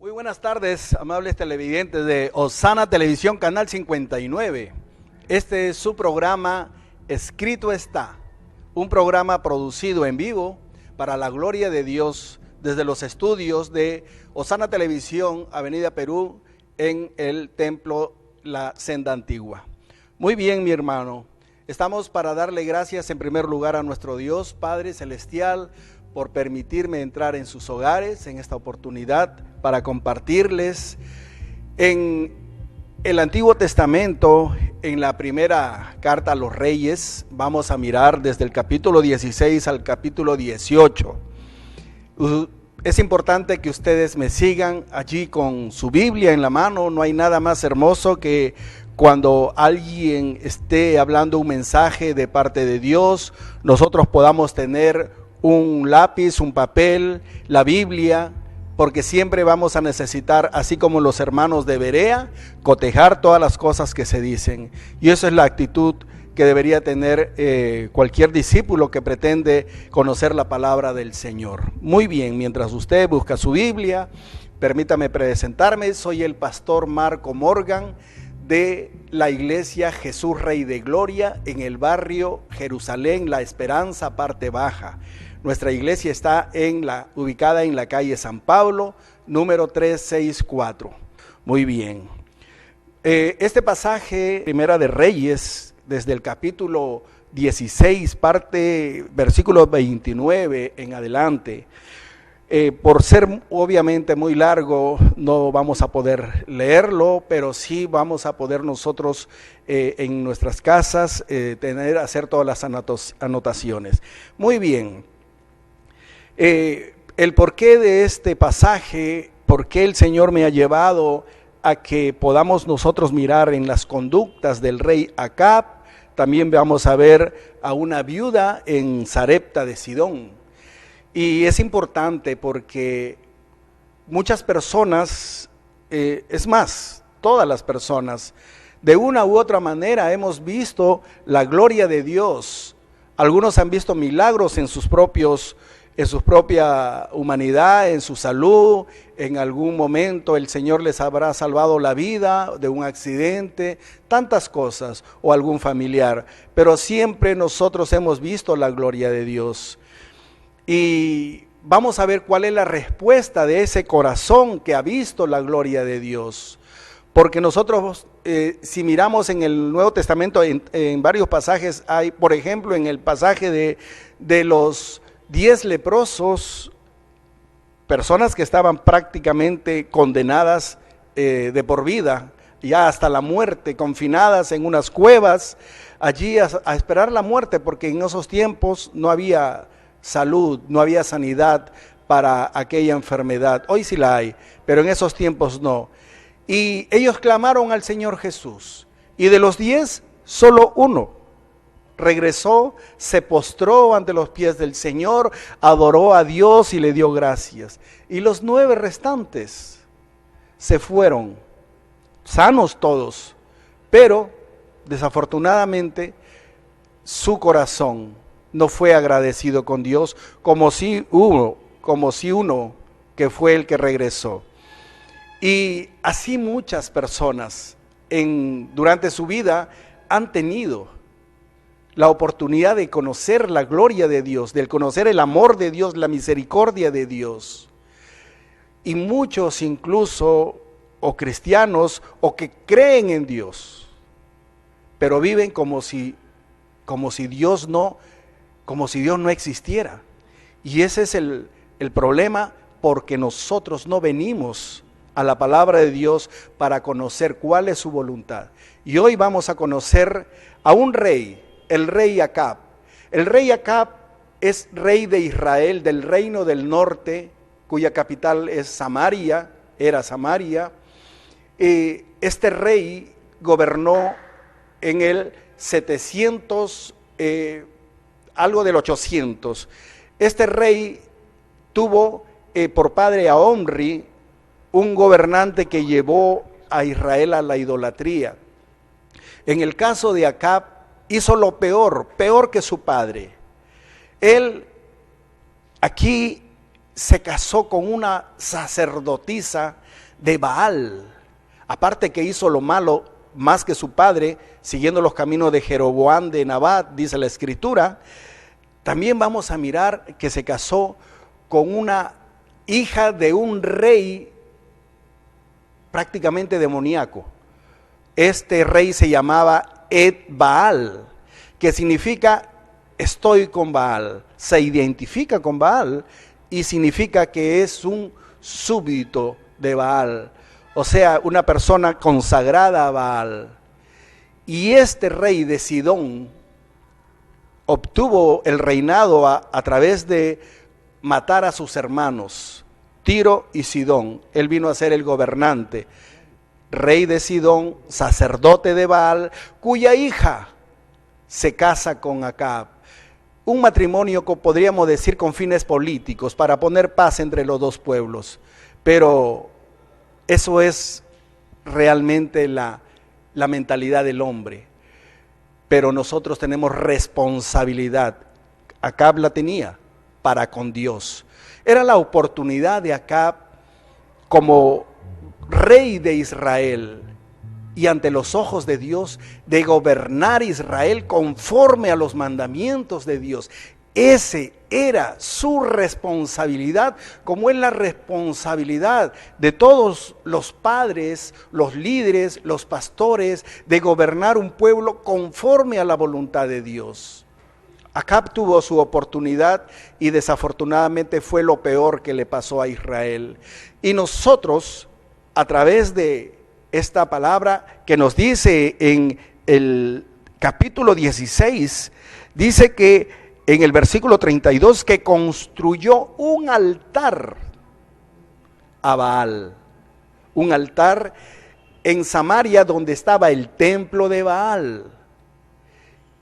Muy buenas tardes, amables televidentes de Osana Televisión, Canal 59. Este es su programa Escrito Está, un programa producido en vivo para la gloria de Dios desde los estudios de Osana Televisión, Avenida Perú, en el Templo La Senda Antigua. Muy bien, mi hermano, estamos para darle gracias en primer lugar a nuestro Dios, Padre Celestial, por permitirme entrar en sus hogares en esta oportunidad para compartirles en el Antiguo Testamento, en la primera carta a los Reyes. Vamos a mirar desde el capítulo 16 al capítulo 18. Es importante que ustedes me sigan allí con su Biblia en la mano. No hay nada más hermoso que cuando alguien esté hablando un mensaje de parte de Dios, nosotros podamos tener un lápiz, un papel, la Biblia, porque siempre vamos a necesitar, así como los hermanos de Berea, cotejar todas las cosas que se dicen. Y esa es la actitud que debería tener cualquier discípulo que pretende conocer la palabra del Señor. Muy bien, mientras usted busca su Biblia, permítame presentarme. Soy el pastor Marco Morgan de la iglesia Jesús Rey de Gloria en el barrio Jerusalén, La Esperanza, parte baja. Nuestra iglesia está ubicada en la calle San Pablo, número 364. Muy bien. Este pasaje, Primera de Reyes, desde el capítulo 16, versículo 29 en adelante, por ser obviamente muy largo, no vamos a poder leerlo, pero sí vamos a poder nosotros en nuestras casas hacer todas las anotaciones. Muy bien. El porqué de este pasaje, por qué el Señor me ha llevado a que podamos nosotros mirar en las conductas del rey Acab. También vamos a ver a una viuda en Sarepta de Sidón. Y es importante porque muchas personas, es más, todas las personas, de una u otra manera hemos visto la gloria de Dios. Algunos han visto milagros en su propia humanidad, en su salud. En algún momento el Señor les habrá salvado la vida de un accidente, tantas cosas, o algún familiar. Pero siempre nosotros hemos visto la gloria de Dios. Y vamos a ver cuál es la respuesta de ese corazón que ha visto la gloria de Dios. Porque nosotros, si miramos en el Nuevo Testamento, en varios pasajes, hay, por ejemplo, en el pasaje de los 10 leprosos, personas que estaban prácticamente condenadas de por vida, ya hasta la muerte, confinadas en unas cuevas, allí a esperar la muerte, porque en esos tiempos no había salud, no había sanidad para aquella enfermedad. Hoy sí la hay, pero en esos tiempos no. Y ellos clamaron al Señor Jesús, y de los 10, solo uno regresó, se postró ante los pies del Señor, adoró a Dios y le dio gracias. Y los 9 restantes se fueron, sanos todos, pero desafortunadamente su corazón no fue agradecido con Dios como si uno que fue el que regresó. Y así muchas personas durante su vida han tenido la oportunidad de conocer la gloria de Dios, de conocer el amor de Dios, la misericordia de Dios. Y muchos incluso, o cristianos, o que creen en Dios, pero viven como si Dios no existiera. Y ese es el problema, porque nosotros no venimos a la palabra de Dios para conocer cuál es su voluntad. Y hoy vamos a conocer a un rey, el rey Acab. El rey Acab es rey de Israel, del reino del norte, cuya capital es Samaria, era Samaria. Este rey gobernó en el 700, algo del 800. Este rey tuvo por padre a Omri, un gobernante que llevó a Israel a la idolatría. En el caso de Acab, hizo lo peor que su padre. Él aquí se casó con una sacerdotisa de Baal. Aparte que hizo lo malo más que su padre, siguiendo los caminos de Jeroboam de Nabat, dice la escritura, también vamos a mirar que se casó con una hija de un rey prácticamente demoníaco. Este rey se llamaba Ed-Baal, que significa estoy con Baal. Se identifica con Baal y significa que es un súbdito de Baal, o sea, una persona consagrada a Baal. Y este rey de Sidón obtuvo el reinado a través de matar a sus hermanos, Tiro y Sidón. Él vino a ser el gobernante, rey de Sidón, sacerdote de Baal, cuya hija se casa con Acab. Un matrimonio, podríamos decir, con fines políticos, para poner paz entre los dos pueblos. Pero eso es realmente la mentalidad del hombre. Pero nosotros tenemos responsabilidad. Acab la tenía para con Dios. Era la oportunidad de Acab como rey de Israel y ante los ojos de Dios de gobernar Israel conforme a los mandamientos de Dios. Ese era su responsabilidad, como es la responsabilidad de todos los padres, los líderes, los pastores, de gobernar un pueblo conforme a la voluntad de Dios. Acab tuvo su oportunidad y desafortunadamente fue lo peor que le pasó a Israel. Y nosotros, a través de esta palabra que nos dice en el capítulo 16, dice que en el versículo 32 que construyó un altar a Baal, un altar en Samaria donde estaba el templo de Baal,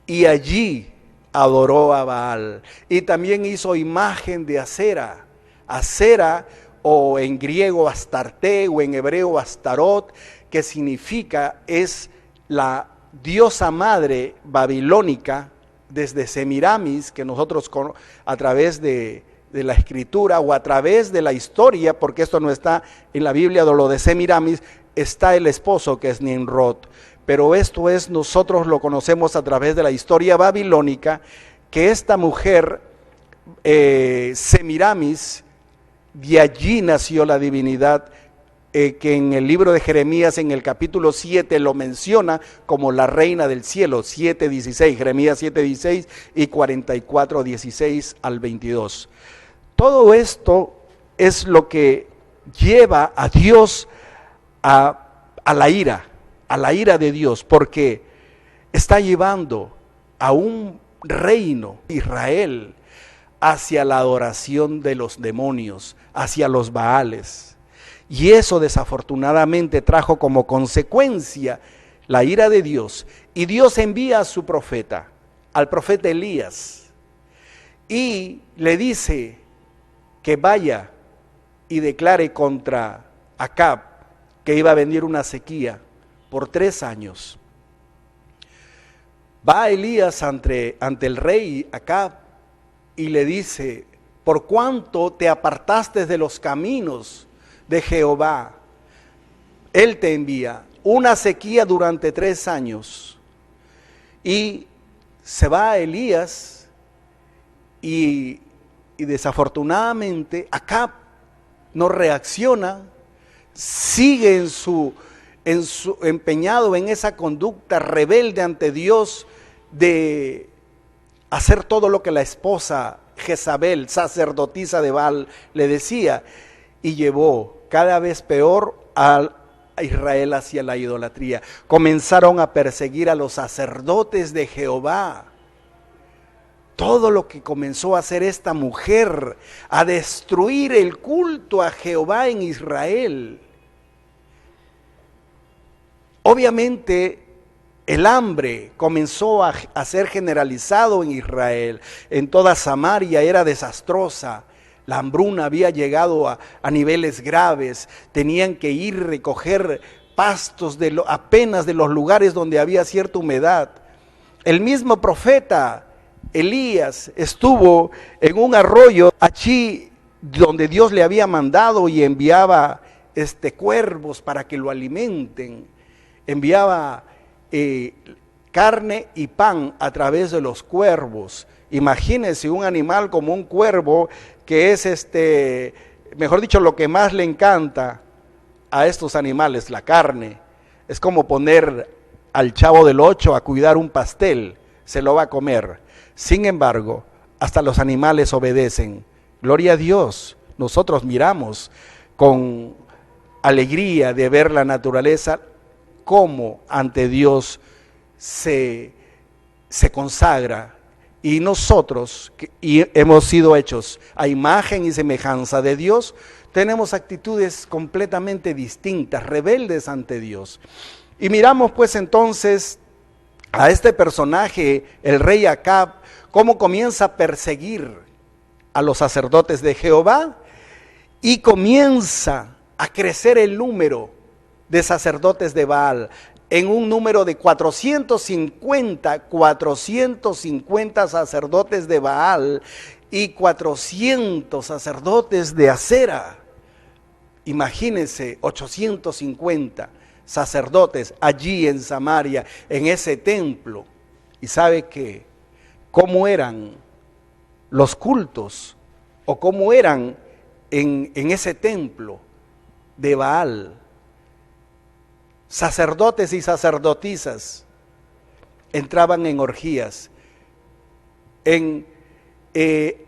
y allí adoró a Baal. Y también hizo imagen de Acera, Acera, o en griego Astarte, o en hebreo Astarot, que significa, es la diosa madre babilónica desde Semiramis, que nosotros a través de la escritura o a través de la historia, porque esto no está en la Biblia, de lo de Semiramis, está el esposo que es Nimrod. Pero esto es, nosotros lo conocemos a través de la historia babilónica, que esta mujer, Semiramis, de allí nació la divinidad, que en el libro de Jeremías, en el capítulo 7, lo menciona como la reina del cielo, 7:16, Jeremías 7:16 y 44:16 al 22. Todo esto es lo que lleva a Dios a la ira de Dios, porque está llevando a un reino, Israel, hacia la adoración de los demonios, hacia los Baales. Y eso desafortunadamente trajo como consecuencia la ira de Dios. Y Dios envía a su profeta, al profeta Elías, y le dice que vaya y declare contra Acab que iba a venir una sequía por 3 años. Va Elías ante el rey Acab y le dice: ¿por cuánto te apartaste de los caminos de Jehová? Él te envía una sequía durante 3 años. Y se va Elías y desafortunadamente Acab no reacciona, sigue empeñado en esa conducta rebelde ante Dios de hacer todo lo que la esposa Jezabel, sacerdotisa de Baal, le decía, y llevó cada vez peor a Israel hacia la idolatría. Comenzaron a perseguir a los sacerdotes de Jehová. Todo lo que comenzó a hacer esta mujer, a destruir el culto a Jehová en Israel. Obviamente el hambre comenzó a ser generalizado en Israel. En toda Samaria era desastrosa. La hambruna había llegado a niveles graves. Tenían que ir a recoger pastos apenas de los lugares donde había cierta humedad. El mismo profeta Elías estuvo en un arroyo. Allí donde Dios le había mandado y enviaba cuervos para que lo alimenten, enviaba carne y pan a través de los cuervos. Imagínense un animal como un cuervo, que es mejor dicho, lo que más le encanta a estos animales, la carne. Es como poner al Chavo del Ocho a cuidar un pastel, se lo va a comer. Sin embargo, hasta los animales obedecen. Gloria a Dios. Nosotros miramos con alegría de ver la naturaleza cómo ante Dios se consagra. Y nosotros, y hemos sido hechos a imagen y semejanza de Dios, tenemos actitudes completamente distintas, rebeldes ante Dios. Y miramos pues entonces a este personaje, el rey Acab, cómo comienza a perseguir a los sacerdotes de Jehová y comienza a crecer el número de sacerdotes de Baal en un número de 450 sacerdotes de Baal y 400 sacerdotes de Acera. Imagínense, 850 sacerdotes allí en Samaria, en ese templo. ¿Y sabe qué? ¿Cómo eran los cultos? ¿O cómo eran en ese templo de Baal? Sacerdotes y sacerdotisas entraban en orgías,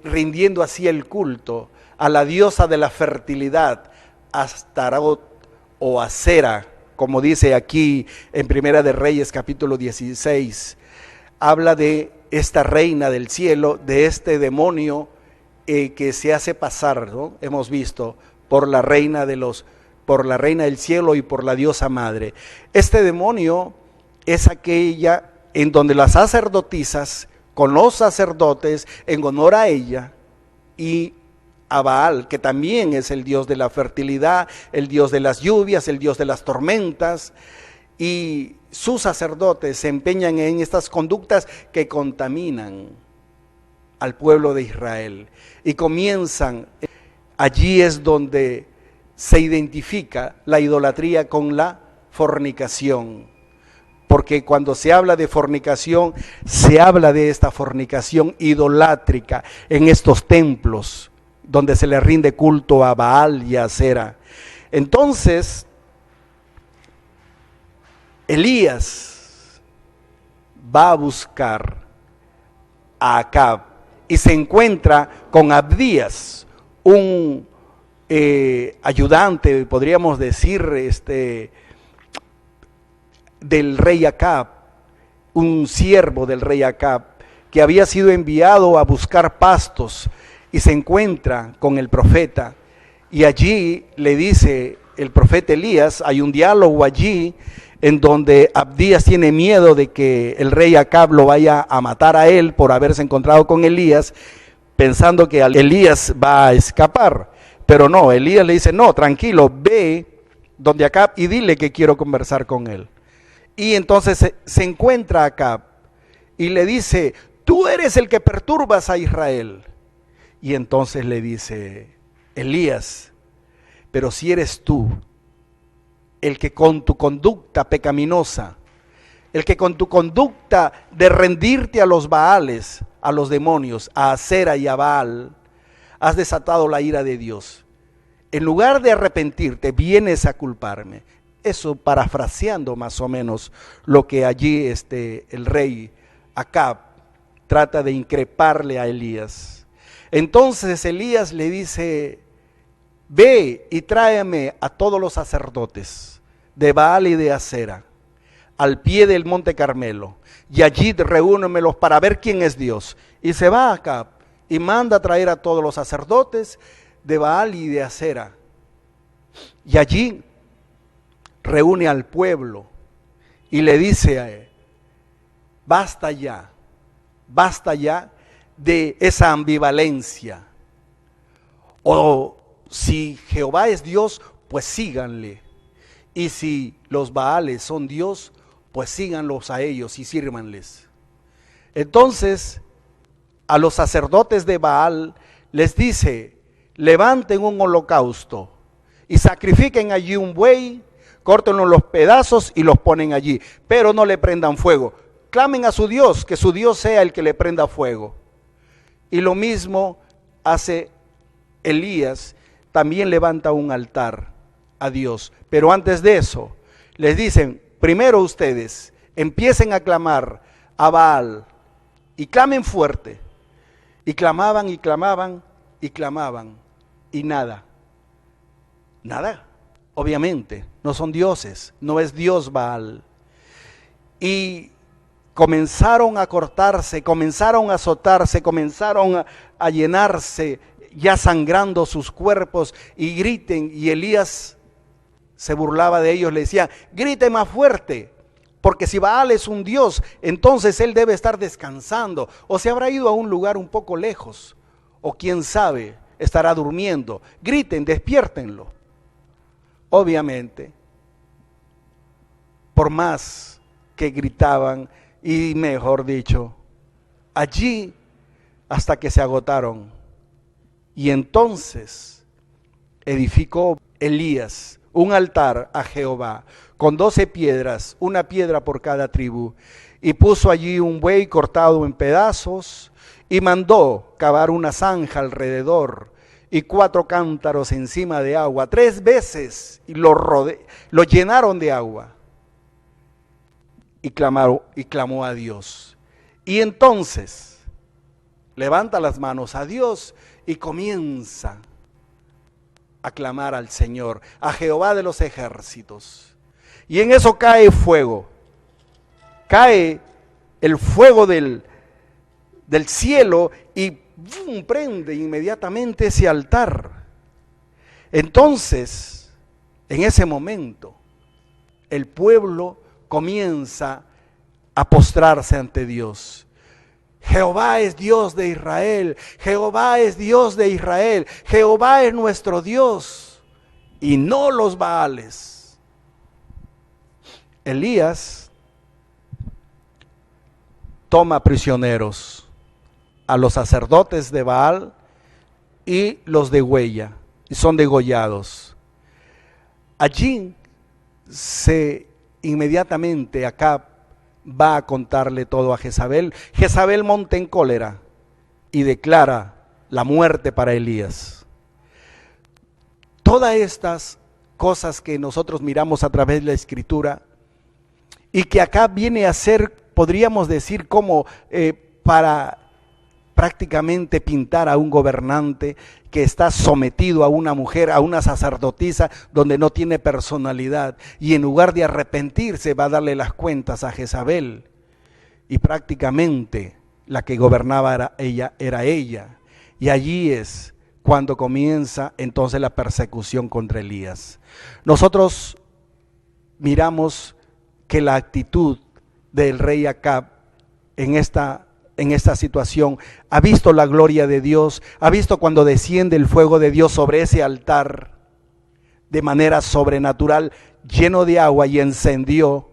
rindiendo así el culto a la diosa de la fertilidad, Astarot o Acera, como dice aquí en Primera de Reyes capítulo 16. Habla de esta reina del cielo, de este demonio que se hace pasar, ¿no? Hemos visto, por la reina del cielo y por la diosa madre. Este demonio es aquella en donde las sacerdotisas con los sacerdotes en honor a ella y a Baal, que también es el dios de la fertilidad, el dios de las lluvias, el dios de las tormentas, y sus sacerdotes se empeñan en estas conductas que contaminan al pueblo de Israel y comienzan. Allí es donde se identifica la idolatría con la fornicación, porque cuando se habla de fornicación, se habla de esta fornicación idolátrica en estos templos donde se le rinde culto a Baal y a Acera. Entonces, Elías va a buscar a Acab y se encuentra con Abdías, un ayudante, podríamos decir, del rey Acab, un siervo del rey Acab, que había sido enviado a buscar pastos, y se encuentra con el profeta, y allí le dice el profeta Elías, hay un diálogo allí, en donde Abdías tiene miedo de que el rey Acab lo vaya a matar a él por haberse encontrado con Elías, pensando que Elías va a escapar. Pero no, Elías le dice, no, tranquilo, ve donde Acab y dile que quiero conversar con él. Y entonces se encuentra Acab y le dice, tú eres el que perturbas a Israel. Y entonces le dice, Elías, pero si eres tú el que con tu conducta pecaminosa, el que con tu conducta de rendirte a los Baales, a los demonios, a Acera y a Baal, has desatado la ira de Dios. En lugar de arrepentirte, vienes a culparme. Eso parafraseando más o menos lo que allí el rey Acab trata de increparle a Elías. Entonces Elías le dice, ve y tráeme a todos los sacerdotes de Baal y de Acera al pie del monte Carmelo, y allí reúnemelos para ver quién es Dios. Y se va Acab y manda a traer a todos los sacerdotes de Baal y de Acera, y allí reúne al pueblo y le dice a él, basta ya de esa ambivalencia. O si Jehová es Dios, pues síganle, y si los Baales son Dios, pues síganlos a ellos y sírvanles. Entonces a los sacerdotes de Baal les dice, levanten un holocausto y sacrifiquen allí un buey, córtenlo los pedazos y los ponen allí, pero no le prendan fuego. Clamen a su Dios, que su Dios sea el que le prenda fuego. Y lo mismo hace Elías, también levanta un altar a Dios. Pero antes de eso, les dicen, primero ustedes empiecen a clamar a Baal y clamen fuerte. Y clamaban y clamaban y clamaban y nada. Nada, obviamente, no son dioses, no es Dios Baal. Y comenzaron a cortarse, comenzaron a azotarse, comenzaron a llenarse, ya sangrando sus cuerpos, y griten. Y Elías se burlaba de ellos, le decía, grite más fuerte, porque si Baal es un dios, entonces él debe estar descansando, o se habrá ido a un lugar un poco lejos, o quién sabe, estará durmiendo. Griten, despiértenlo. Obviamente, por más que gritaban, y mejor dicho, allí hasta que se agotaron. Y entonces edificó Elías un altar a Jehová con 12 piedras, una piedra por cada tribu, y puso allí un buey cortado en pedazos, y mandó cavar una zanja alrededor y 4 cántaros encima de agua 3 veces, y lo llenaron de agua. Y clamó a Dios. Y entonces levanta las manos a Dios y comienza a clamar al Señor, a Jehová de los ejércitos. Y en eso cae fuego. Cae el fuego del cielo y ¡bum!, prende inmediatamente ese altar. Entonces, en ese momento, el pueblo comienza a postrarse ante Dios. Jehová es Dios de Israel, Jehová es Dios de Israel, Jehová es nuestro Dios, y no los Baales. Elías toma prisioneros a los sacerdotes de Baal y los degüella, y son degollados. Allí inmediatamente Acab va a contarle todo a Jezabel. Jezabel monta en cólera y declara la muerte para Elías. Todas estas cosas que nosotros miramos a través de la Escritura y que Acab viene a ser, podríamos decir, como para prácticamente pintar a un gobernante que está sometido a una mujer, a una sacerdotisa donde no tiene personalidad, y en lugar de arrepentirse va a darle las cuentas a Jezabel, y prácticamente la que gobernaba era ella. Y allí es cuando comienza entonces la persecución contra Elías. Nosotros miramos que la actitud del rey Acab en esta situación, ha visto la gloria de Dios, ha visto cuando desciende el fuego de Dios sobre ese altar de manera sobrenatural, lleno de agua, y encendió.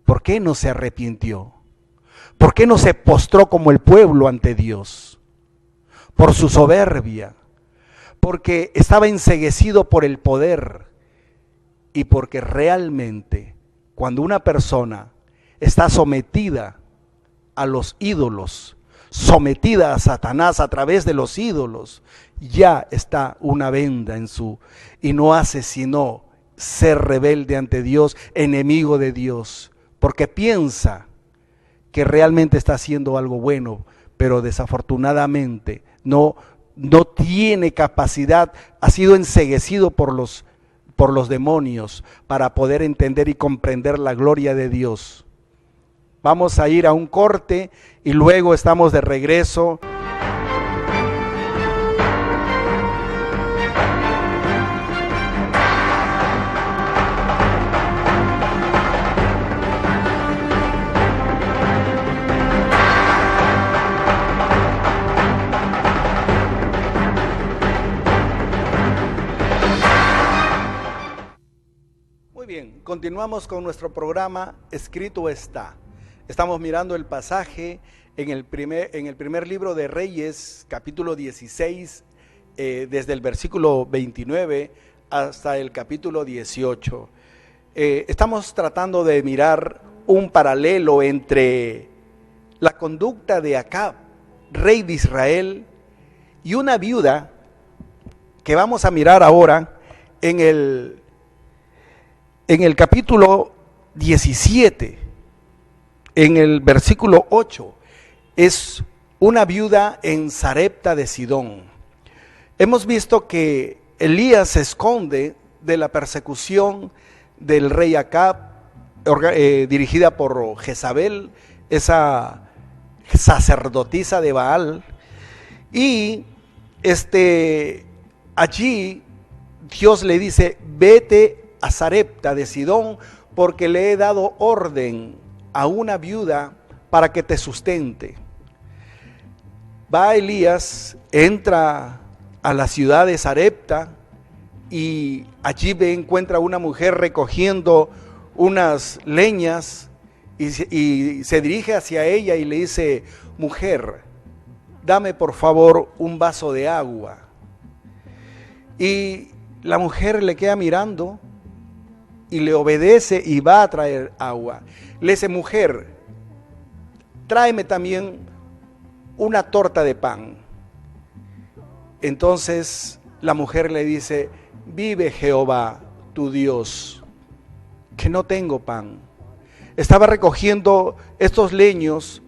¿Por qué no se arrepintió? ¿Por qué no se postró como el pueblo ante Dios? Por su soberbia, porque estaba enceguecido por el poder, y porque realmente cuando una persona está sometida a los ídolos, sometida a Satanás a través de los ídolos, ya está una venda en y no hace sino ser rebelde ante Dios, enemigo de Dios, porque piensa que realmente está haciendo algo bueno, pero desafortunadamente no tiene capacidad, ha sido enceguecido por los demonios para poder entender y comprender la gloria de Dios. Vamos a ir a un corte y luego estamos de regreso. Muy bien, continuamos con nuestro programa Escrito está. Estamos mirando el pasaje en el primer libro de Reyes, capítulo 16, desde el versículo 29 hasta el capítulo 18. Estamos tratando de mirar un paralelo entre la conducta de Acab, rey de Israel, y una viuda que vamos a mirar ahora en el capítulo 17, en el versículo 8. Es una viuda en Sarepta de Sidón. Hemos visto que Elías se esconde de la persecución del rey Acab, dirigida por Jezabel, esa sacerdotisa de Baal, y allí Dios le dice: vete a Sarepta de Sidón, porque le he dado orden a una viuda para que te sustente. Va Elías, entra a la ciudad de Sarepta y allí encuentra a una mujer recogiendo unas leñas y se dirige hacia ella y le dice: mujer, dame por favor un vaso de agua. Y la mujer le queda mirando y le obedece y va a traer agua. Le dice: mujer, tráeme también una torta de pan. Entonces la mujer le dice: vive Jehová tu Dios, que no tengo pan. Estaba recogiendo estos leños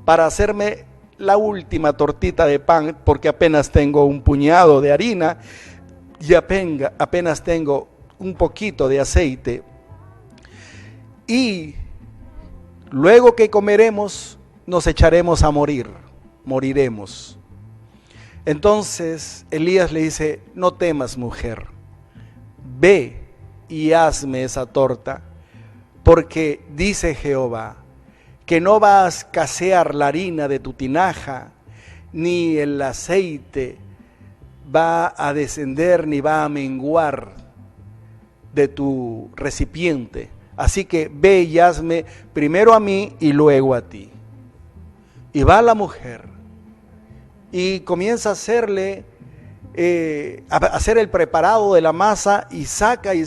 para hacerme la última tortita de pan, porque apenas tengo un puñado de harina y apenas tengo un poquito de aceite. Y luego que comeremos, nos echaremos a morir, moriremos. Entonces Elías le dice: no temas, mujer, ve y hazme esa torta, porque dice Jehová que no va a escasear la harina de tu tinaja, ni el aceite va a descender, ni va a menguar de tu recipiente. Así que ve y hazme primero a mí y luego a ti. Y va la mujer y comienza a hacerle, a hacer el preparado de la masa, y saca y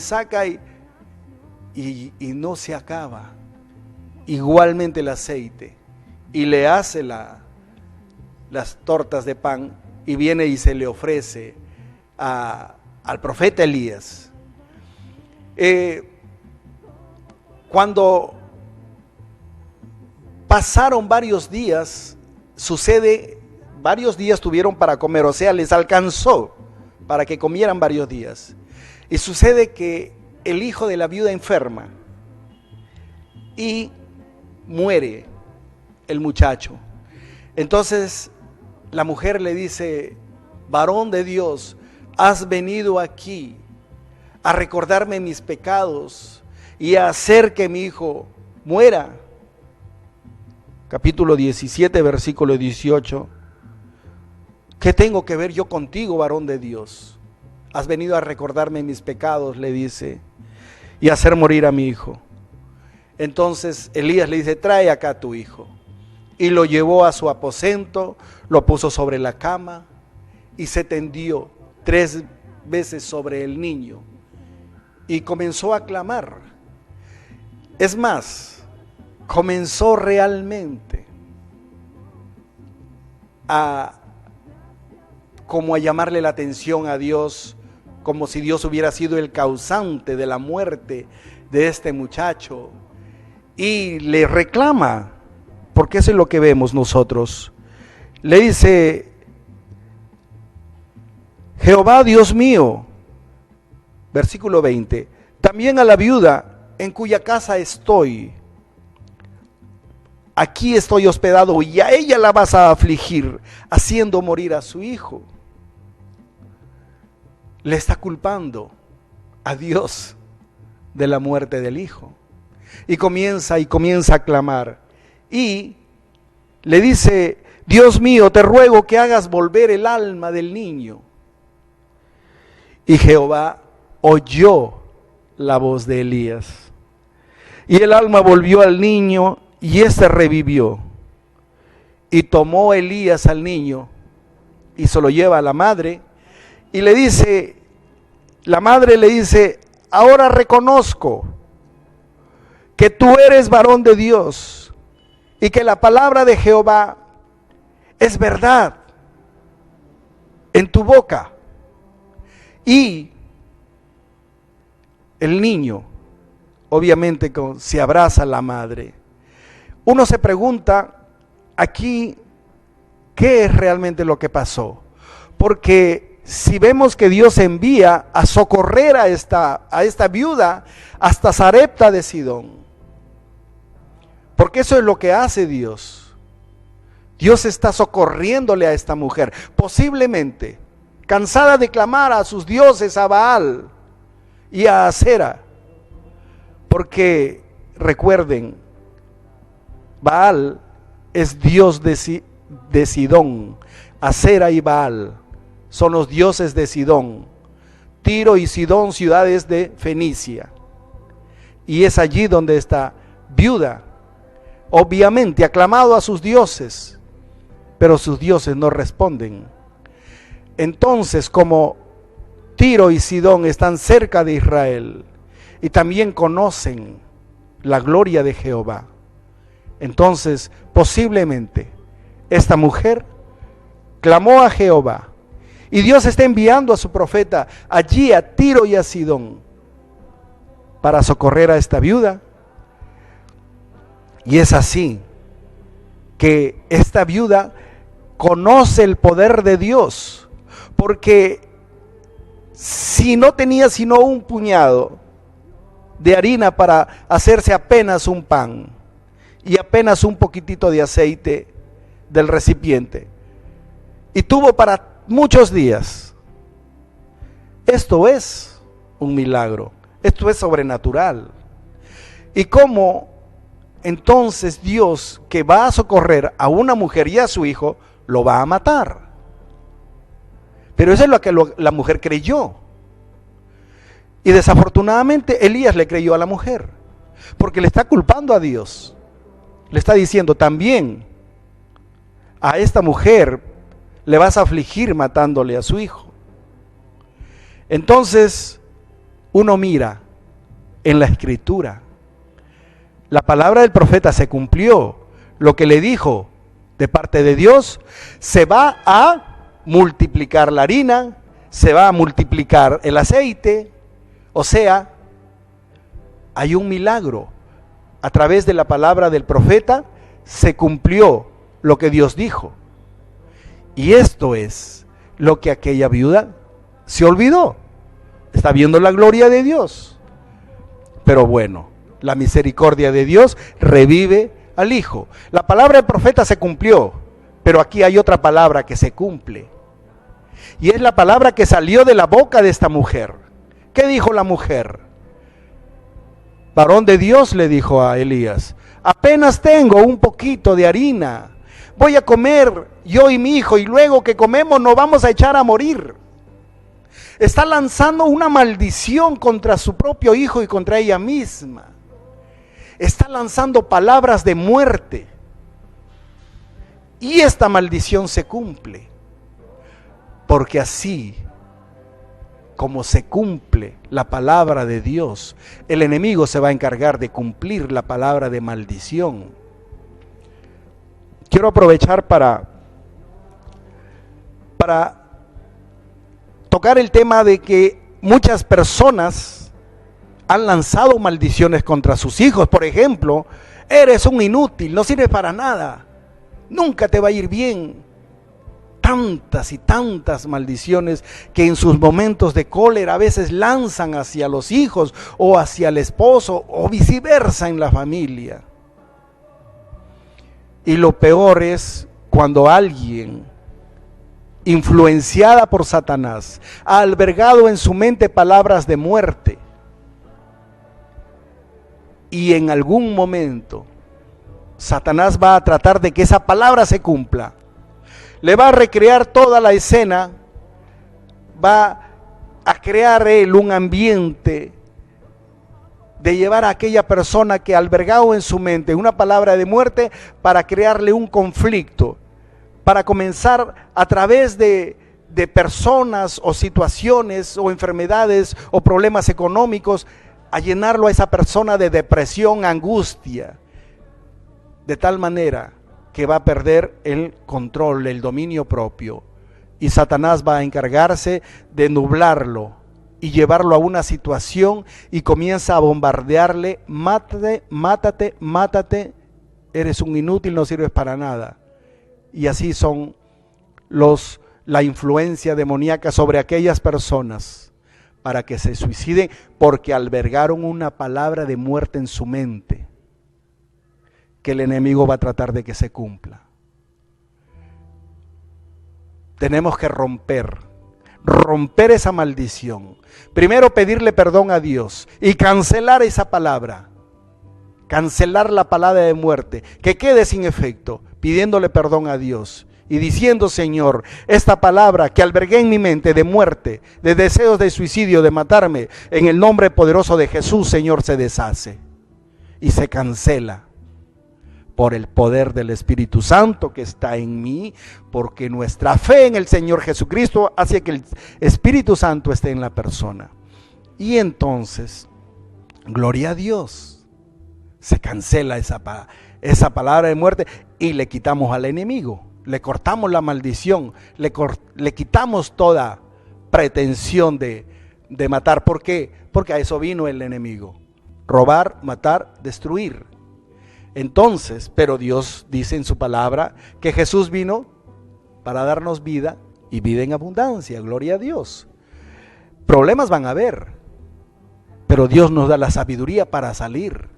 no se acaba. Igualmente el aceite, y le hace las tortas de pan, y viene y se le ofrece al profeta Elías. Cuando pasaron varios días, varios días tuvieron para comer, o sea, les alcanzó para que comieran varios días. Y sucede que el hijo de la viuda enferma y muere el muchacho. Entonces la mujer le dice: varón de Dios, has venido aquí a recordarme mis pecados y a hacer que mi hijo muera. Capítulo 17, versículo 18. ¿Qué tengo que ver yo contigo, varón de Dios? Has venido a recordarme mis pecados, le dice, y a hacer morir a mi hijo. Entonces Elías le dice: trae acá a tu hijo. Y lo llevó a su aposento, lo puso sobre la cama y se tendió 3 veces sobre el niño y comenzó a clamar. Es más, comenzó realmente como a llamarle la atención a Dios, como si Dios hubiera sido el causante de la muerte de este muchacho, y le reclama, porque eso es lo que vemos nosotros. Le dice: Jehová Dios mío, versículo 20, también a la viuda en cuya casa estoy, aquí estoy hospedado, y a ella la vas a afligir, haciendo morir a su hijo. Le está culpando a Dios de la muerte del hijo. Y comienza a clamar. Y le dice: Dios mío, te ruego que hagas volver el alma del niño. Y Jehová oyó la voz de Elías. Y el alma volvió al niño, y éste revivió. Y tomó Elías al niño y se lo lleva a la madre. y le dice, la madre le dice, ahora reconozco que tú eres varón de Dios y que la palabra de Jehová es verdad en tu boca. Y el niño, obviamente, se abraza a la madre. Uno se pregunta aquí, ¿qué es realmente lo que pasó? Porque si vemos que Dios envía a socorrer a esta viuda hasta Sarepta de Sidón, porque eso es lo que hace Dios. Dios está socorriéndole a esta mujer, posiblemente cansada de clamar a sus dioses, a Baal y a Acera, porque recuerden, Baal es dios de Sidón, Acera y Baal son los dioses de Sidón. Tiro y Sidón, ciudades de Fenicia, y es allí donde esta viuda obviamente ha clamado a sus dioses, pero sus dioses no responden. Entonces, como Tiro y Sidón están cerca de Israel y también conocen la gloria de Jehová, entonces posiblemente esta mujer clamó a Jehová y Dios está enviando a su profeta allí a Tiro y a Sidón para socorrer a esta viuda. Y es así que esta viuda conoce el poder de Dios, porque si no tenía sino un puñado de harina para hacerse apenas un pan y apenas un poquitito de aceite del recipiente, y tuvo para muchos días, esto es un milagro, esto es sobrenatural. Y cómo entonces Dios, que va a socorrer a una mujer y a su hijo, lo va a matar. Pero eso es lo que la mujer creyó. Y desafortunadamente Elías le creyó a la mujer, porque le está culpando a Dios. Le está diciendo, también a esta mujer le vas a afligir matándole a su hijo. Entonces uno mira en la escritura, la palabra del profeta se cumplió. Lo que le dijo de parte de Dios, se va a multiplicar la harina, se va a multiplicar el aceite. O sea, hay un milagro. A través de la palabra del profeta se cumplió lo que Dios dijo. Y esto es lo que aquella viuda se olvidó. Está viendo la gloria de Dios. Pero bueno, la misericordia de Dios revive al hijo. La palabra del profeta se cumplió, pero aquí hay otra palabra que se cumple. Y es la palabra que salió de la boca de esta mujer. ¿Qué dijo la mujer? Varón de Dios, le dijo a Elías, apenas tengo un poquito de harina. Voy a comer yo y mi hijo, y luego que comemos nos vamos a echar a morir. Está lanzando una maldición contra su propio hijo y contra ella misma. Está lanzando palabras de muerte. Y esta maldición se cumple. Porque así como se cumple la palabra de Dios, el enemigo se va a encargar de cumplir la palabra de maldición. Quiero aprovechar para tocar el tema de que muchas personas han lanzado maldiciones contra sus hijos. Por ejemplo, eres un inútil, no sirves para nada, nunca te va a ir bien. Tantas y tantas maldiciones que en sus momentos de cólera a veces lanzan hacia los hijos o hacia el esposo o viceversa en la familia. Y lo peor es cuando alguien, influenciada por Satanás, ha albergado en su mente palabras de muerte, y en algún momento Satanás va a tratar de que esa palabra se cumpla. Le va a recrear toda la escena, va a crear él un ambiente de llevar a aquella persona que ha albergado en su mente una palabra de muerte para crearle un conflicto, para comenzar a través de de personas o situaciones o enfermedades o problemas económicos, a llenarlo a esa persona de depresión, angustia, de tal manera que va a perder el control, el dominio propio. Y Satanás va a encargarse de nublarlo y llevarlo a una situación y comienza a bombardearle: mátate, mátate, mátate, eres un inútil, no sirves para nada. Y así son la influencia demoníaca sobre aquellas personas para que se suiciden, porque albergaron una palabra de muerte en su mente, que el enemigo va a tratar de que se cumpla. Tenemos que romper esa maldición. Primero pedirle perdón a Dios y cancelar esa palabra, cancelar la palabra de muerte, que quede sin efecto, pidiéndole perdón a Dios y diciendo: Señor, esta palabra que albergué en mi mente de muerte, de deseos de suicidio, de matarme, en el nombre poderoso de Jesús, Señor, se deshace y se cancela por el poder del Espíritu Santo que está en mí, porque nuestra fe en el Señor Jesucristo hace que el Espíritu Santo esté en la persona. Y entonces, gloria a Dios, se cancela esa palabra de muerte y le quitamos al enemigo, le cortamos la maldición, le quitamos toda pretensión de matar. ¿Por qué? Porque a eso vino el enemigo: robar, matar, destruir. Entonces, pero Dios dice en su palabra que Jesús vino para darnos vida y vida en abundancia. Gloria a Dios. Problemas van a haber, pero Dios nos da la sabiduría para salir.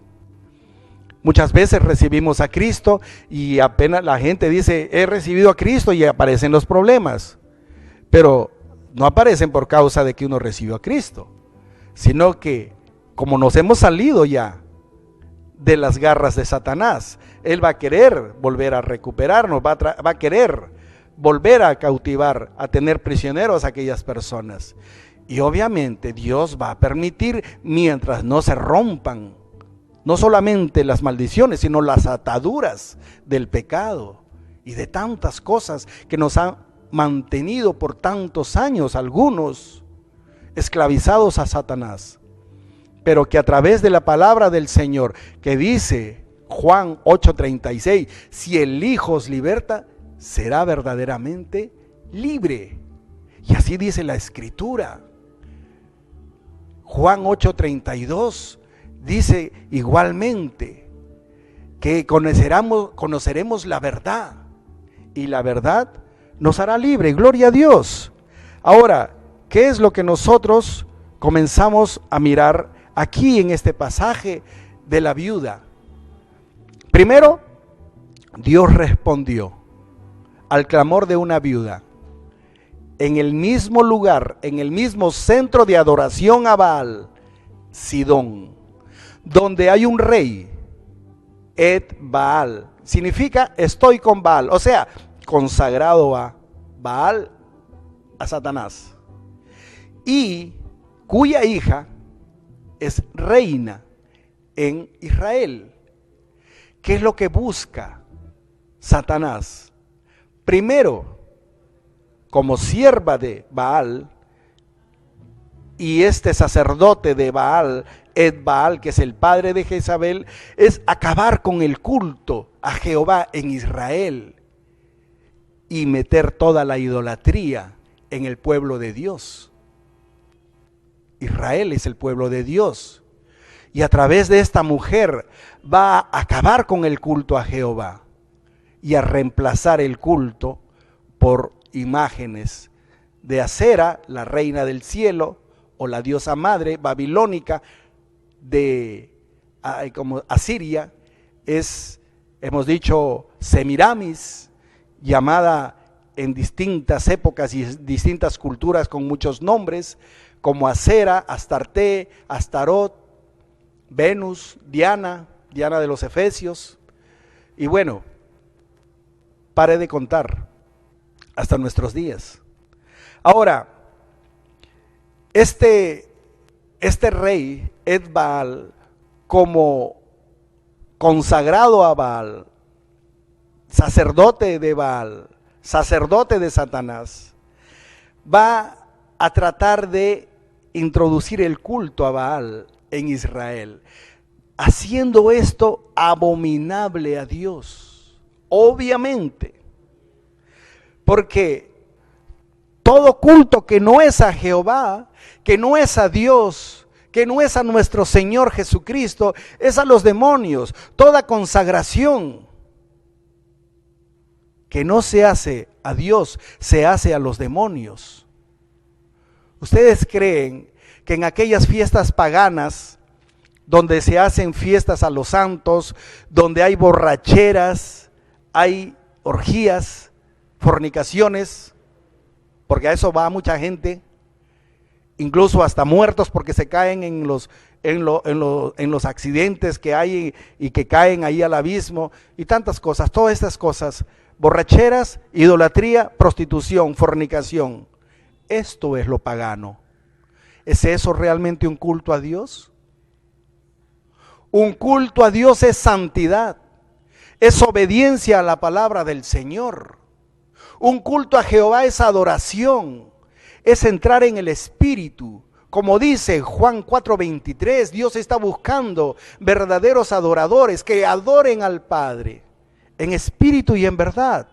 Muchas veces recibimos a Cristo y apenas la gente dice: he recibido a Cristo, y aparecen los problemas. Pero no aparecen por causa de que uno recibió a Cristo, sino que como nos hemos salido ya de las garras de Satanás, él va a querer volver a recuperarnos, va a querer volver a cautivar, a tener prisioneros a aquellas personas. Y obviamente Dios va a permitir, mientras no se rompan no solamente las maldiciones, sino las ataduras del pecado y de tantas cosas que nos han mantenido por tantos años, algunos esclavizados a Satanás. Pero que a través de la palabra del Señor, que dice Juan 8:36, si el Hijo os liberta, será verdaderamente libre. Y así dice la Escritura. Juan 8:32 dice igualmente que conoceremos la verdad, y la verdad nos hará libre. Gloria a Dios. Ahora, ¿qué es lo que nosotros comenzamos a mirar aquí en este pasaje de la viuda? Primero, Dios respondió al clamor de una viuda en el mismo lugar, en el mismo centro de adoración a Baal, Sidón, donde hay un rey, Et Baal, significa estoy con Baal, o sea, consagrado a Baal, a Satanás, y cuya hija es reina en Israel. ¿Qué es lo que busca Satanás? Primero, como sierva de Baal, y este sacerdote de Baal, Ed Baal, que es el padre de Jezabel, es acabar con el culto a Jehová en Israel y meter toda la idolatría en el pueblo de Dios. Israel es el pueblo de Dios, y a través de esta mujer va a acabar con el culto a Jehová y a reemplazar el culto por imágenes de Acera, la reina del cielo, o la diosa madre babilónica de como Asiria, hemos dicho, Semiramis, llamada en distintas épocas y distintas culturas con muchos nombres, como Acera, Astarte, Astarot, Venus, Diana de los Efesios. Y bueno, pare de contar hasta nuestros días. Ahora, este rey, Ed Baal, como consagrado a Baal, sacerdote de Baal, sacerdote de Satanás, va a tratar de introducir el culto a Baal en Israel, haciendo esto abominable a Dios, obviamente, porque todo culto que no es a Jehová, que no es a Dios, que no es a nuestro Señor Jesucristo, es a los demonios. Toda consagración que no se hace a Dios, se hace a los demonios. ¿Ustedes creen que en aquellas fiestas paganas, donde se hacen fiestas a los santos, donde hay borracheras, hay orgías, fornicaciones, porque a eso va mucha gente, incluso hasta muertos porque se caen en los accidentes que hay y que caen ahí al abismo y tantas cosas, todas estas cosas, borracheras, idolatría, prostitución, fornicación? Esto es lo pagano. ¿Es eso realmente un culto a Dios? Un culto a Dios es santidad, es obediencia a la palabra del Señor. Un culto a Jehová es adoración, es entrar en el Espíritu. Como dice Juan 4:23, Dios está buscando verdaderos adoradores que adoren al Padre en espíritu y en verdad.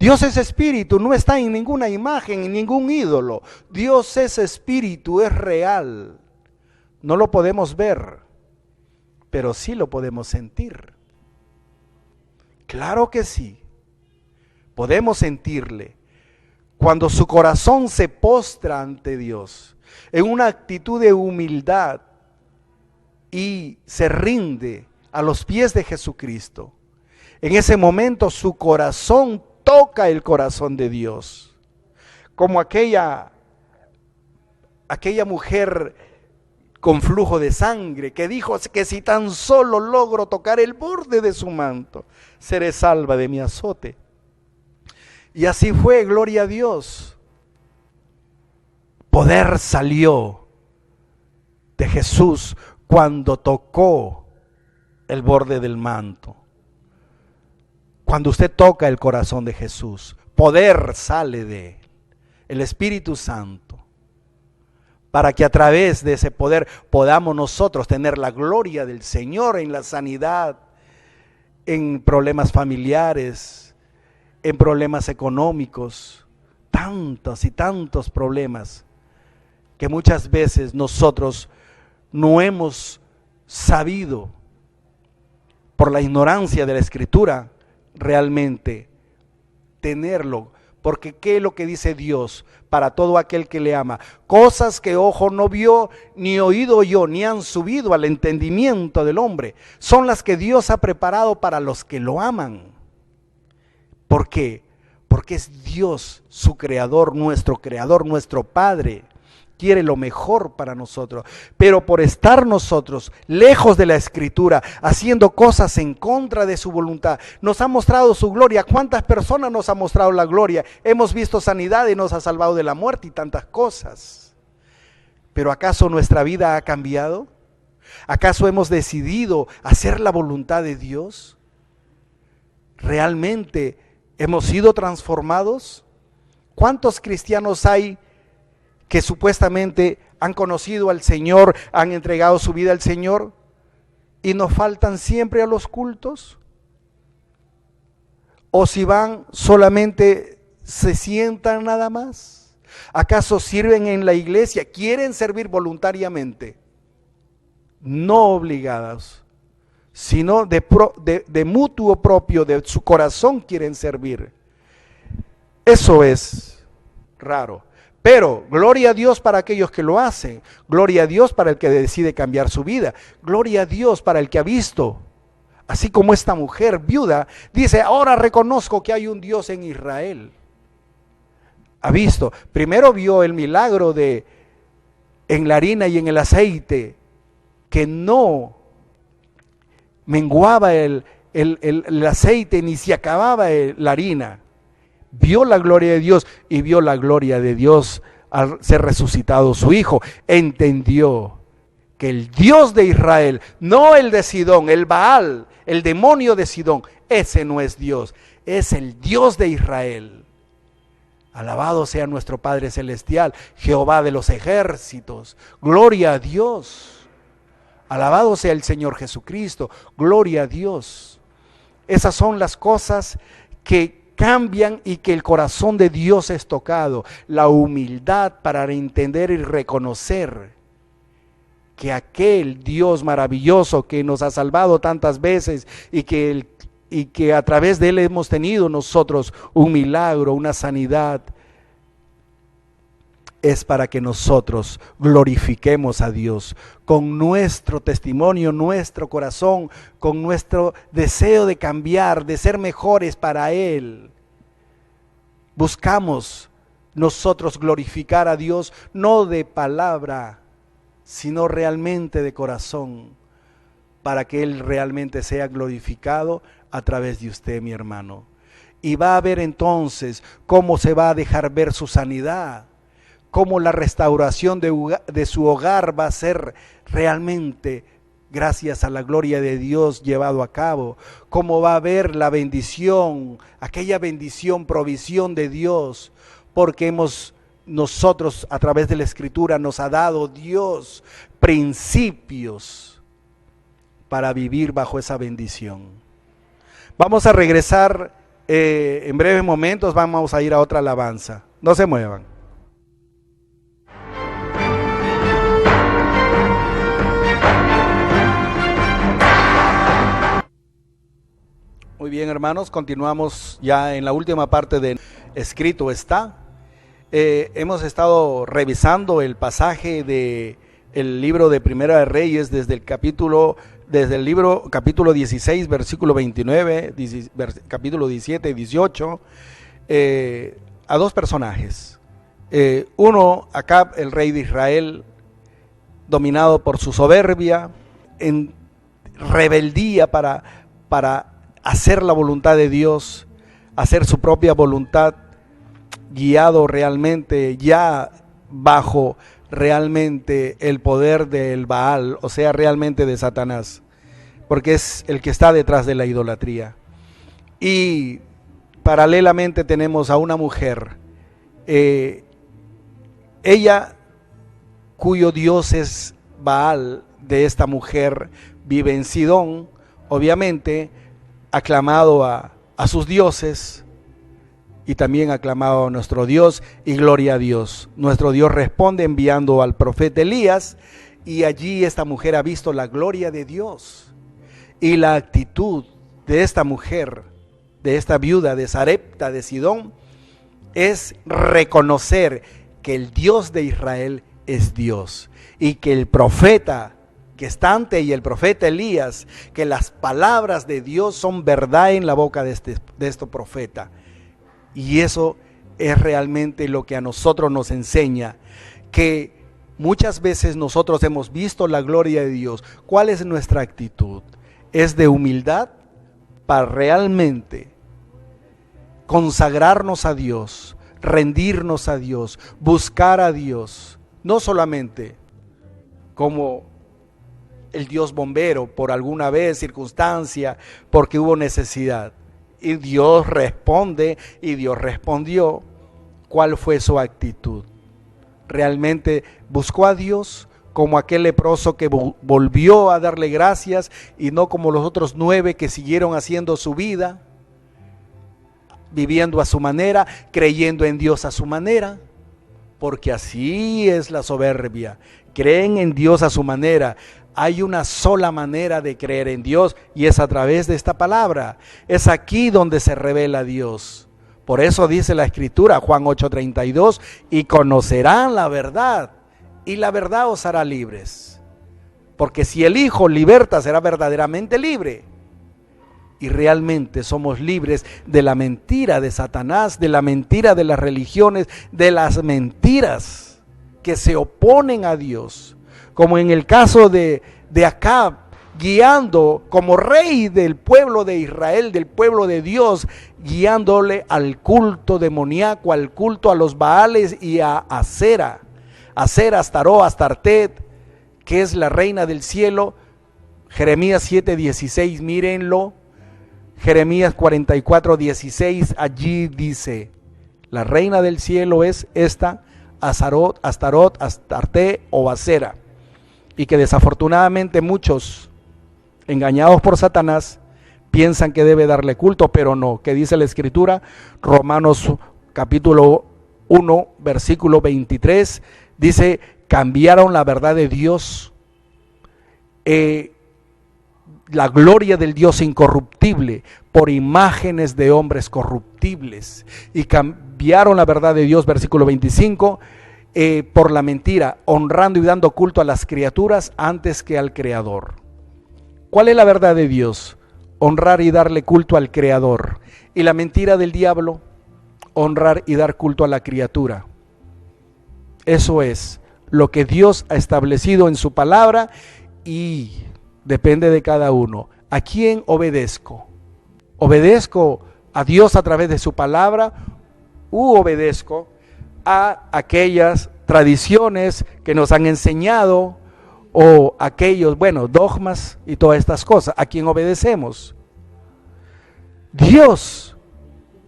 Dios es espíritu, no está en ninguna imagen, en ningún ídolo. Dios es espíritu, es real. No lo podemos ver, pero sí lo podemos sentir. Claro que sí, podemos sentirle. Cuando su corazón se postra ante Dios, en una actitud de humildad y se rinde a los pies de Jesucristo, en ese momento su corazón toca el corazón de Dios. Como aquella mujer con flujo de sangre que dijo que si tan solo logro tocar el borde de su manto, seré salva de mi azote. Y así fue, gloria a Dios. Poder salió de Jesús cuando tocó el borde del manto. Cuando usted toca el corazón de Jesús, poder sale de él, el Espíritu Santo, para que a través de ese poder podamos nosotros tener la gloria del Señor en la sanidad, en problemas familiares, en problemas económicos, tantos y tantos problemas que muchas veces nosotros no hemos sabido por la ignorancia de la Escritura realmente tenerlo, porque ¿qué es lo que dice Dios para todo aquel que le ama? Cosas que ojo no vio, ni oído oyó, ni han subido al entendimiento del hombre, son las que Dios ha preparado para los que lo aman. ¿Por qué? Porque es Dios, su creador, nuestro Padre. Quiere lo mejor para nosotros, pero por estar nosotros lejos de la Escritura, haciendo cosas en contra de su voluntad, nos ha mostrado su gloria. ¿Cuántas personas nos ha mostrado la gloria? Hemos visto sanidad y nos ha salvado de la muerte y tantas cosas. ¿Pero acaso nuestra vida ha cambiado? ¿Acaso hemos decidido hacer la voluntad de Dios? ¿Realmente hemos sido transformados? ¿Cuántos cristianos hay que supuestamente han conocido al Señor, han entregado su vida al Señor y nos faltan siempre a los cultos? ¿O si van solamente se sientan nada más? ¿Acaso sirven en la iglesia? ¿Quieren servir voluntariamente? No obligados, sino de mutuo propio, de su corazón quieren servir. Eso es raro. Pero gloria a Dios para aquellos que lo hacen, gloria a Dios para el que decide cambiar su vida, gloria a Dios para el que ha visto, así como esta mujer viuda, dice, ahora reconozco que hay un Dios en Israel. Ha visto, primero vio el milagro en la harina y en el aceite, que no menguaba el aceite ni se acababa la harina. Vio la gloria de Dios y vio la gloria de Dios al ser resucitado su hijo. Entendió que el Dios de Israel, no el de Sidón, el Baal, el demonio de Sidón, ese no es Dios, es el Dios de Israel. Alabado sea nuestro Padre Celestial, Jehová de los ejércitos. Gloria a Dios. Alabado sea el Señor Jesucristo. Gloria a Dios. Esas son las cosas que cambian y que el corazón de Dios es tocado. La humildad para entender y reconocer que aquel Dios maravilloso que nos ha salvado tantas veces y que a través de Él hemos tenido nosotros un milagro, una sanidad, es para que nosotros glorifiquemos a Dios con nuestro testimonio, nuestro corazón, con nuestro deseo de cambiar, de ser mejores para Él. Buscamos nosotros glorificar a Dios, no de palabra, sino realmente de corazón, para que Él realmente sea glorificado a través de usted, mi hermano. Y va a ver entonces cómo se va a dejar ver su sanidad, cómo la restauración de su hogar va a ser realmente gracias a la gloria de Dios llevado a cabo, cómo va a ver la bendición, aquella bendición, provisión de Dios, porque nosotros a través de la Escritura nos ha dado Dios principios para vivir bajo esa bendición. Vamos a regresar en breves momentos, vamos a ir a otra alabanza. No se muevan. Muy bien, hermanos, continuamos ya en la última parte de Escrito está. Hemos estado revisando el pasaje del libro de Primera de Reyes desde el capítulo 16, versículo 29, capítulo 17 y 18, a dos personajes. Uno, Acab, el rey de Israel, dominado por su soberbia, en rebeldía para hacer la voluntad de Dios, hacer su propia voluntad, guiado realmente ya bajo realmente el poder del Baal, o sea, realmente de Satanás, porque es el que está detrás de la idolatría. Y paralelamente tenemos a una mujer, ella cuyo dios es Baal, de esta mujer vive en Sidón, obviamente aclamado a sus dioses, y también aclamado a nuestro Dios, y gloria a Dios. Nuestro Dios responde enviando al profeta Elías, y allí esta mujer ha visto la gloria de Dios. Y la actitud de esta mujer, de esta viuda de Sarepta de Sidón, es reconocer que el Dios de Israel es Dios, y que el profeta que está ante ella, el profeta Elías, que las palabras de Dios son verdad en la boca de este profeta. Y eso es realmente lo que a nosotros nos enseña, que muchas veces nosotros hemos visto la gloria de Dios. ¿Cuál es nuestra actitud? ¿Es de humildad para realmente consagrarnos a Dios, rendirnos a Dios, buscar a Dios? No solamente como el Dios bombero, por alguna vez, circunstancia, porque hubo necesidad. Y Dios responde, y Dios respondió. ¿Cuál fue su actitud? ¿Realmente buscó a Dios como aquel leproso que volvió a darle gracias, y no como los otros 9 que siguieron haciendo su vida, viviendo a su manera, creyendo en Dios a su manera? Porque así es la soberbia, creen en Dios a su manera. Hay una sola manera de creer en Dios, y es a través de esta palabra. Es aquí donde se revela Dios. Por eso dice la Escritura, Juan 8:32, y conocerán la verdad, y la verdad os hará libres. Porque si el Hijo liberta, será verdaderamente libre. Y realmente somos libres de la mentira de Satanás, de la mentira de las religiones, de las mentiras que se oponen a Dios. Como en el caso de Acab, guiando como rey del pueblo de Israel, del pueblo de Dios, guiándole al culto demoníaco, al culto a los Baales y a Acera, Astaró, Astartet, que es la reina del cielo. Jeremías 7:16, mírenlo. Jeremías 44:16, allí dice La reina del cielo es esta Astarot, Astarte o Basera. Y que desafortunadamente muchos, engañados por Satanás, piensan que debe darle culto, pero no. ¿Qué dice la Escritura? Romanos capítulo 1, versículo 23, dice, cambiaron la verdad de Dios, la gloria del Dios incorruptible, por imágenes de hombres corruptibles. Y cambiaron la verdad de Dios, versículo 25, por la mentira, honrando y dando culto a las criaturas antes que al Creador. ¿Cuál es la verdad de Dios? Honrar y darle culto al Creador. Y la mentira del diablo, honrar y dar culto a la criatura. Eso es lo que Dios ha establecido en su palabra y depende de cada uno. ¿A quién obedezco? ¿Obedezco a Dios a través de su palabra u obedezco a aquellas tradiciones que nos han enseñado o aquellos, dogmas y todas estas cosas? ¿A quién obedecemos? Dios,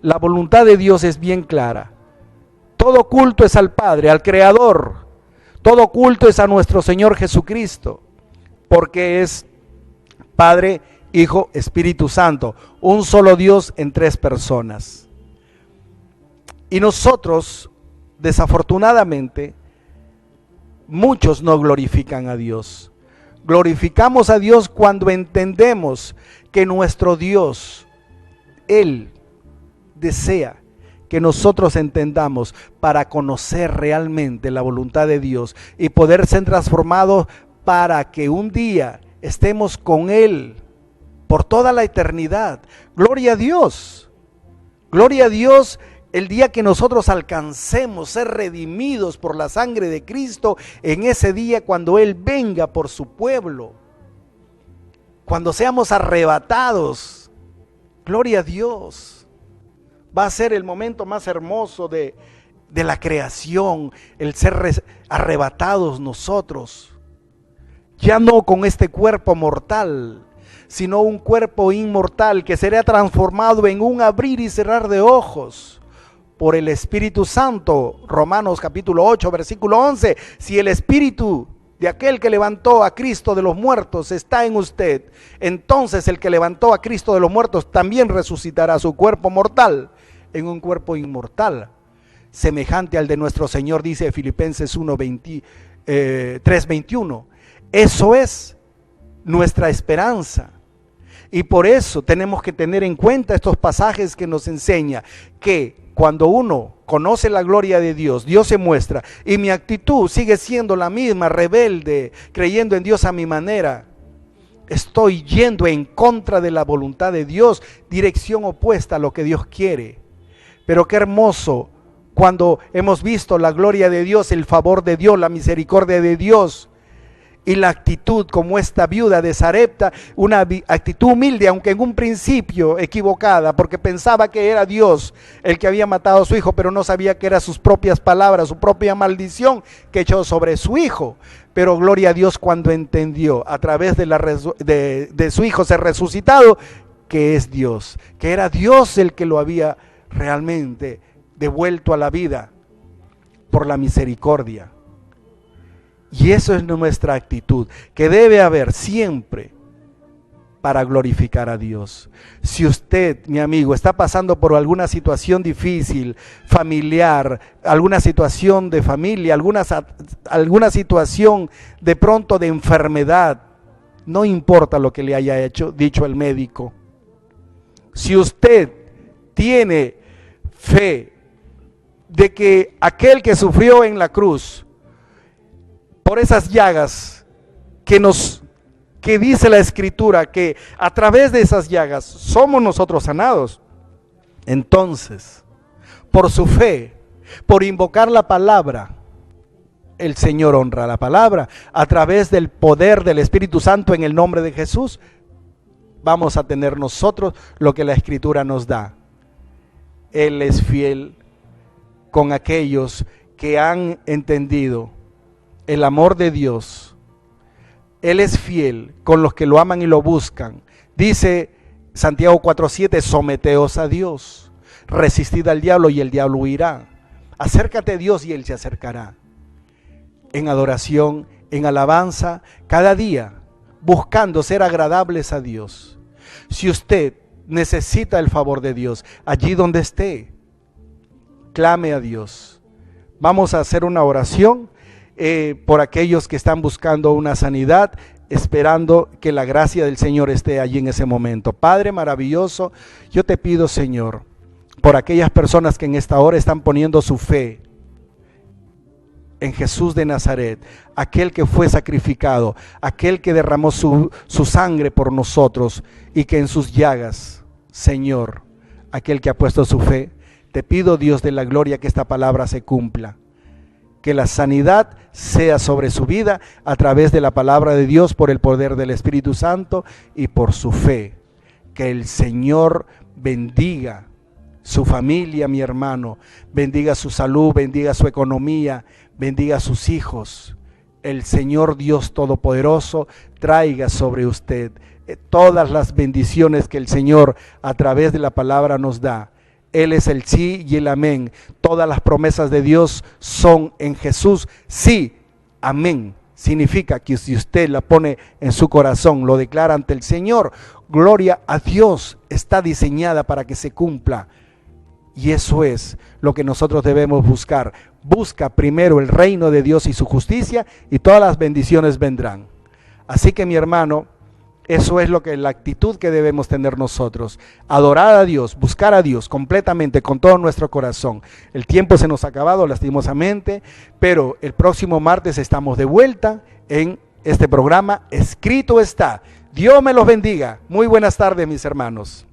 la voluntad de Dios es bien clara. Todo culto es al Padre, al Creador. Todo culto es a nuestro Señor Jesucristo, porque es Padre, Hijo, Espíritu Santo, un solo Dios en tres personas. Y nosotros, desafortunadamente, muchos no glorifican a Dios. Glorificamos a Dios cuando entendemos que nuestro Dios, Él desea que nosotros entendamos para conocer realmente la voluntad de Dios y poder ser transformados para que un día estemos con Él por toda la eternidad. Gloria a Dios. Gloria a Dios el día que nosotros alcancemos ser redimidos por la sangre de Cristo, en ese día cuando Él venga por su pueblo, cuando seamos arrebatados. Gloria a Dios. Va a ser el momento más hermoso de la creación, el ser arrebatados nosotros. Ya no con este cuerpo mortal, sino un cuerpo inmortal que será transformado en un abrir y cerrar de ojos por el Espíritu Santo. Romanos capítulo 8, versículo 11. Si el Espíritu de aquel que levantó a Cristo de los muertos está en usted, entonces el que levantó a Cristo de los muertos también resucitará su cuerpo mortal en un cuerpo inmortal, semejante al de nuestro Señor, dice Filipenses 3:21. Eso es nuestra esperanza. Y por eso tenemos que tener en cuenta estos pasajes que nos enseña que cuando uno conoce la gloria de Dios, Dios se muestra, y mi actitud sigue siendo la misma, rebelde, creyendo en Dios a mi manera, estoy yendo en contra de la voluntad de Dios, dirección opuesta a lo que Dios quiere. Pero qué hermoso cuando hemos visto la gloria de Dios, el favor de Dios, la misericordia de Dios y la actitud como esta viuda de Sarepta, una actitud humilde, aunque en un principio equivocada, porque pensaba que era Dios el que había matado a su hijo, pero no sabía que eran sus propias palabras, su propia maldición que echó sobre su hijo. Pero gloria a Dios cuando entendió a través de su hijo ser resucitado, que es Dios, que era Dios el que lo había realmente devuelto a la vida por la misericordia. Y eso es nuestra actitud, que debe haber siempre para glorificar a Dios. Si usted, mi amigo, está pasando por alguna situación difícil, familiar, alguna situación de familia, alguna situación de pronto de enfermedad, no importa lo que le haya dicho el médico. Si usted tiene fe de que aquel que sufrió en la cruz, por esas llagas que dice la Escritura, que a través de esas llagas somos nosotros sanados, entonces, por su fe, por invocar la palabra, el Señor honra la palabra. A través del poder del Espíritu Santo en el nombre de Jesús, vamos a tener nosotros lo que la Escritura nos da. Él es fiel con aquellos que han entendido el amor de Dios. Él es fiel con los que lo aman y lo buscan. Dice Santiago 4:7, someteos a Dios. Resistid al diablo y el diablo huirá. Acércate a Dios y Él se acercará. En adoración, en alabanza, cada día, buscando ser agradables a Dios. Si usted necesita el favor de Dios, allí donde esté, clame a Dios. Vamos a hacer una oración por aquellos que están buscando una sanidad, esperando que la gracia del Señor esté allí en ese momento. Padre maravilloso, yo te pido, Señor, por aquellas personas que en esta hora están poniendo su fe en Jesús de Nazaret, aquel que fue sacrificado, aquel que derramó su sangre por nosotros y que en sus llagas, Señor, aquel que ha puesto su fe, te pido, Dios de la gloria, que esta palabra se cumpla, que la sanidad sea sobre su vida a través de la palabra de Dios, por el poder del Espíritu Santo y por su fe. Que el Señor bendiga su familia, mi hermano, bendiga su salud, bendiga su economía, bendiga a sus hijos. El Señor Dios Todopoderoso traiga sobre usted todas las bendiciones que el Señor a través de la palabra nos da. Él es el sí y el amén. Todas las promesas de Dios son en Jesús. Sí, amén. Significa que si usted la pone en su corazón, lo declara ante el Señor, gloria a Dios, está diseñada para que se cumpla. Y eso es lo que nosotros debemos buscar. Busca primero el reino de Dios y su justicia, y todas las bendiciones vendrán. Así que, mi hermano, eso es la actitud que debemos tener nosotros. Adorar a Dios, buscar a Dios completamente, con todo nuestro corazón. El tiempo se nos ha acabado, lastimosamente, pero el próximo martes estamos de vuelta en este programa. Escrito está. Dios me los bendiga. Muy buenas tardes, mis hermanos.